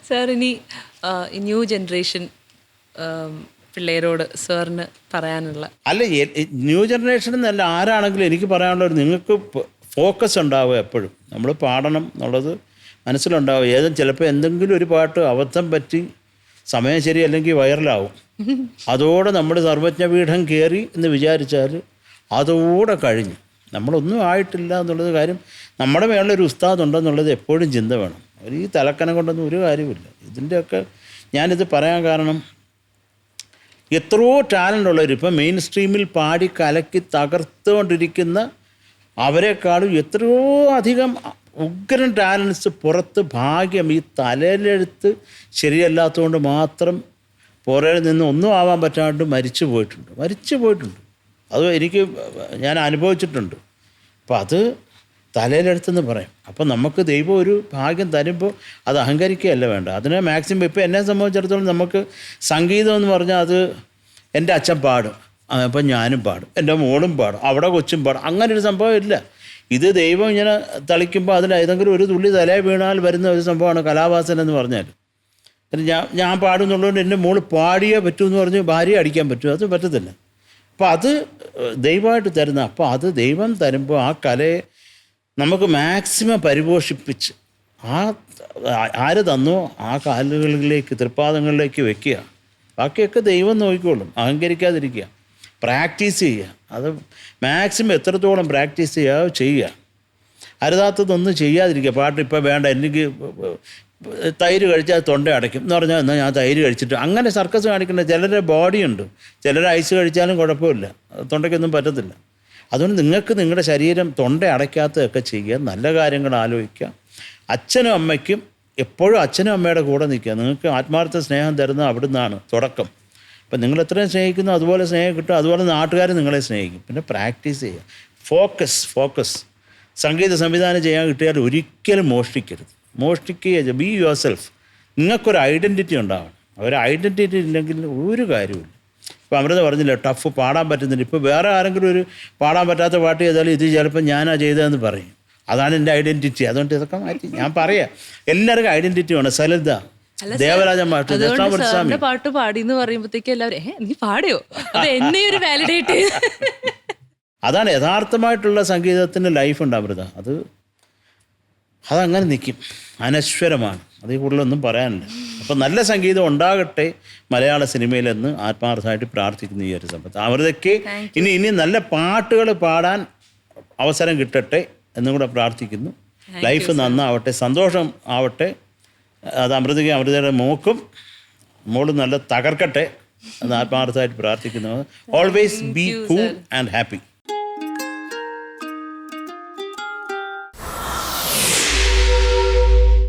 Sir ഇനി new generation പിള്ളേരോട് സാറിന് പറയാനുള്ള അല്ല ന്യൂ ജനറേഷൻ എന്നല്ല ആരാണെങ്കിലും എനിക്ക് പറയാനുള്ളത് നിങ്ങൾക്ക് ഫോക്കസ് ഉണ്ടാവുക എപ്പോഴും നമ്മൾ പാടണം എന്നുള്ളത് മനസ്സിലുണ്ടാവും. ചിലപ്പോൾ എന്തെങ്കിലും ഒരു പാട്ട് അബദ്ധം പറ്റി സമയം ശരിയല്ലെങ്കിൽ വൈറലാവും. അതോടെ നമ്മൾ സർവജ്ഞപീഠം കയറി എന്ന് വിചാരിച്ചാൽ അതോടെ കഴിഞ്ഞു. നമ്മളൊന്നും ആയിട്ടില്ല എന്നുള്ളത് കാര്യം നമ്മുടെ മേളിലൊരു ഉസ്താദ് ഉണ്ടെന്നുള്ളത് എപ്പോഴും ചിന്ത വേണം. ഈ തലക്കനം കൊണ്ടൊന്നും ഒരു കാര്യമില്ല. ഇതിൻ്റെയൊക്കെ ഞാനിത് പറയാൻ കാരണം എത്രയോ ടാലൻ്റ് ഉള്ളവർ ഇപ്പം മെയിൻ സ്ട്രീമിൽ പാടി കലക്കി തകർത്തുകൊണ്ടിരിക്കുന്ന അവരെക്കാളും എത്രയോ അധികം ഉഗ്രൻ ടാലൻസ് പുറത്ത് ഭാഗ്യം ഈ തലയിലെഴുത്ത് ശരിയല്ലാത്തതുകൊണ്ട് മാത്രം പുറകിൽ നിന്ന് ഒന്നും ആവാൻ പറ്റാണ്ട് മരിച്ചു പോയിട്ടുണ്ട്. അത് ഞാൻ അനുഭവിച്ചിട്ടുണ്ട്. അപ്പം അത് തലയിലെടുത്തെന്ന് പറയും. അപ്പം നമുക്ക് ദൈവം ഒരു ഭാഗ്യം തരുമ്പോൾ അത് അഹങ്കരിക്കുകയല്ല വേണ്ട. അതിനെ മാക്സിമം ഇപ്പം എന്നെ സംബന്ധിച്ചിടത്തോളം നമുക്ക് സംഗീതം എന്ന് പറഞ്ഞാൽ അത് എൻ്റെ അച്ഛൻ പാടും, അപ്പം ഞാനും പാടും, എൻ്റെ മോളും പാടും, അവിടെ കൊച്ചും പാടും, അങ്ങനൊരു സംഭവം ഇല്ല. ഇത് ദൈവം ഇങ്ങനെ തളിക്കുമ്പോൾ അതിൽ ഏതെങ്കിലും ഒരു തുള്ളി തലയിൽ വീണാൽ വരുന്ന ഒരു സംഭവമാണ് കലാവാസന എന്ന് പറഞ്ഞാൽ. ഞാൻ പാടുന്നുള്ളതുകൊണ്ട് എൻ്റെ മോള് പാടിയേ പറ്റൂ എന്ന് പറഞ്ഞ് ഭാര്യയെ അടിക്കാൻ പറ്റുമോ? അത് പറ്റത്തില്ല. അപ്പോൾ അത് ദൈവമായിട്ട് തരുന്ന, അപ്പോൾ അത് ദൈവം തരുമ്പോൾ ആ കലയെ നമുക്ക് മാക്സിമം പരിപോഷിപ്പിച്ച് ആര് തന്നോ ആ കാലുകളിലേക്ക് തൃപ്പാദങ്ങളിലേക്ക് വെക്കുക. ബാക്കിയൊക്കെ ദൈവം നോക്കിക്കോളും. അഹങ്കരിക്കാതിരിക്കുക, പ്രാക്ടീസ് ചെയ്യുക. അത് മാക്സിമം എത്രത്തോളം പ്രാക്ടീസ് ചെയ്യുക. അരുതാത്തതൊന്നും ചെയ്യാതിരിക്കുക. പാട്ട് ഇപ്പോൾ വേണ്ട, എനിക്ക് തൈര് കഴിച്ചാൽ തൊണ്ട അടയ്ക്കും എന്ന് പറഞ്ഞാൽ എന്നാൽ ഞാൻ തൈര് കഴിച്ചിട്ട് അങ്ങനെ സർക്കസ് കാണിക്കേണ്ട. ചിലരുടെ ബോഡിയുണ്ട്, ചിലർ ഐസ് കഴിച്ചാലും കുഴപ്പമില്ല, തൊണ്ടയ്ക്കൊന്നും പറ്റത്തില്ല. അതുകൊണ്ട് നിങ്ങൾക്ക് നിങ്ങളുടെ ശരീരം തൊണ്ട അടയ്ക്കാത്തതൊക്കെ ചെയ്യുക, നല്ല കാര്യങ്ങൾ ആലോചിക്കുക. അച്ഛനും അമ്മയ്ക്കും എപ്പോഴും അച്ഛനും അമ്മയുടെ കൂടെ നിൽക്കുക. നിങ്ങൾക്ക് ആത്മാർത്ഥ സ്നേഹം തരുന്നത് അവിടെ നിന്നാണ് തുടക്കം. അപ്പം നിങ്ങൾ എത്രയും സ്നേഹിക്കുന്നു അതുപോലെ സ്നേഹം കിട്ടും. അതുപോലെ നാട്ടുകാർ നിങ്ങളെ സ്നേഹിക്കും. പിന്നെ പ്രാക്ടീസ് ചെയ്യുക, ഫോക്കസ്. സംഗീത സംവിധാനം ചെയ്യാൻ കിട്ടിയാൽ ഒരിക്കലും മോഷ്ടിക്കുക. Be yourself. നിങ്ങൾക്കൊരു ഐഡൻറ്റിറ്റി ഉണ്ടാവണം. ഒരു ഐഡൻറ്റിറ്റി ഇല്ലെങ്കിൽ ഒരു കാര്യമില്ല. ഇപ്പോൾ അമൃത പറഞ്ഞില്ല ടഫ് പാടാൻ പറ്റുന്നില്ല. ഇപ്പോൾ വേറെ ആരെങ്കിലും ഒരു പാടാൻ പറ്റാത്ത പാട്ട് ചെയ്താലും ഇത് ചിലപ്പോൾ ഞാനാ ചെയ്തതെന്ന് പറയും. അതാണ് എൻ്റെ ഐഡൻറ്റിറ്റി. അതുകൊണ്ട് ഇതൊക്കെ മാറ്റി ഞാൻ പറയാം. എല്ലാവർക്കും ഐഡൻറ്റിറ്റി വേണം. സലത, ദേവരാജൻ പാട്ട് പാടി എന്ന് പറയുമ്പോഴത്തേക്ക് എല്ലാവരും നീ പാടിയോ, എന്നെ ഒരു വാലിഡേറ്റ്. അതാണ് യഥാർത്ഥമായിട്ടുള്ള സംഗീതത്തിൻ്റെ ലൈഫ് ഉണ്ട് അമൃത. അതങ്ങനെ നിൽക്കും, അനശ്വരമാണ്. അതിൽ കൂടുതലൊന്നും പറയാനില്ല. അപ്പം നല്ല സംഗീതം ഉണ്ടാകട്ടെ മലയാള സിനിമയിലെന്ന് ആത്മാർത്ഥമായിട്ട് പ്രാർത്ഥിക്കുന്നു ഈ ഒരു സമയത്ത്. അമൃതയ്ക്ക് ഇനി നല്ല പാട്ടുകൾ പാടാൻ അവസരം കിട്ടട്ടെ എന്നും കൂടെ പ്രാർത്ഥിക്കുന്നു. ലൈഫ് നന്നാവട്ടെ, സന്തോഷം ആവട്ടെ. അത് അമൃതയുടെ മോളും നല്ല തകർക്കട്ടെ എന്ന് ആത്മാർത്ഥമായിട്ട് പ്രാർത്ഥിക്കുന്നു. Always be cool and happy.